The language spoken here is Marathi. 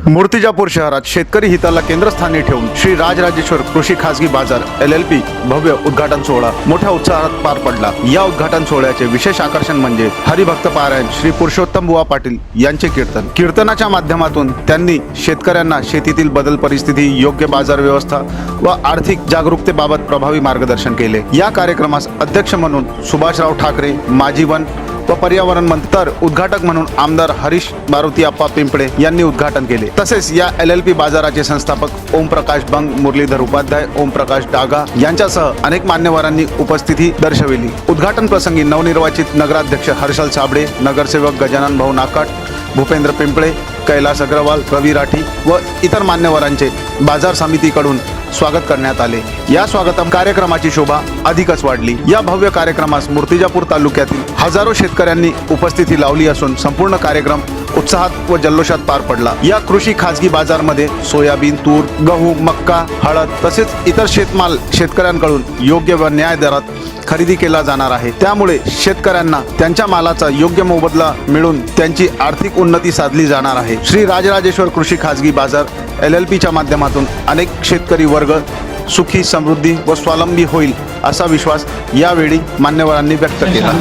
मूर्तिजापूर शहरात शेतकरी हिताला केंद्रस्थानी ठेवून श्री राजराजेश्वर कृषी खासगी बाजार LLP भव्य उद्घाटन सोहळा मोठ्या उत्साहात पार पडला। या उद्घाटन सोहळ्याचे विशेष आकर्षण म्हणजे हरिभक्त पारायण श्री पुरुषोत्तम बुवा पाटील यांचे कीर्तनाच्या माध्यमातून त्यांनी शेतकऱ्यांना शेतीतील बदल परिस्थिती, योग्य बाजार व्यवस्था व आर्थिक जागरूकतेबाबत प्रभावी मार्गदर्शन केले। या कार्यक्रमास अध्यक्ष म्हणून सुभाषराव ठाकरे, माजी वन व पर्यावरण मंत्री तर उद्घाटक म्हणून आमदार हरीश मारुती अप्पा पिंपळे यांनी उद्घाटन केले। तसेच या LLP बाजाराचे संस्थापक ओमप्रकाश बंग, मुरलीधर उपाध्याय, ओमप्रकाश डागा यांच्यासह अनेक मान्यवरांनी उपस्थिती दर्शविली। उद्घाटन प्रसंगी नवनिर्वाचित नगराध्यक्ष हर्षल साबळे, नगरसेवक गजानन भाऊ नाकाट, भूपेंद्र पिंपळे, कैलास अग्रवाल, रवी राठी व इतर मान्यवरांचे बाजार समितीकडून स्वागत करण्यात आले। या स्वागतम कार्यक्रमाची शोभा अधिकच वाढली। या भव्य कार्यक्रमास मूर्तिजापूर तालुक्यातील हजारो शेतकऱ्यांनी उपस्थिती लावली असून संपूर्ण कार्यक्रम उत्साहात व जल्लोषात पार पडला। या कृषी खासगी बाजारमध्ये सोयाबीन, तूर, गहू, मक्का, हळद तसेच इतर शेतमाल शेतकऱ्यांकडून योग्य व न्याय दरात खरेदी केला जाणार आहे। त्यामुळे शेतकऱ्यांना त्यांच्या मालाचा योग्य मोबदला मिळून त्यांची आर्थिक उन्नती साधली जाणार आहे। श्री राजराजेश्वर कृषी खासगी बाजार LLPच्या माध्यमातून अनेक शेतकरी वर्ग सुखी, समृद्धी व स्वावलंबी होईल असा विश्वास यावेळी मान्यवरांनी व्यक्त केला।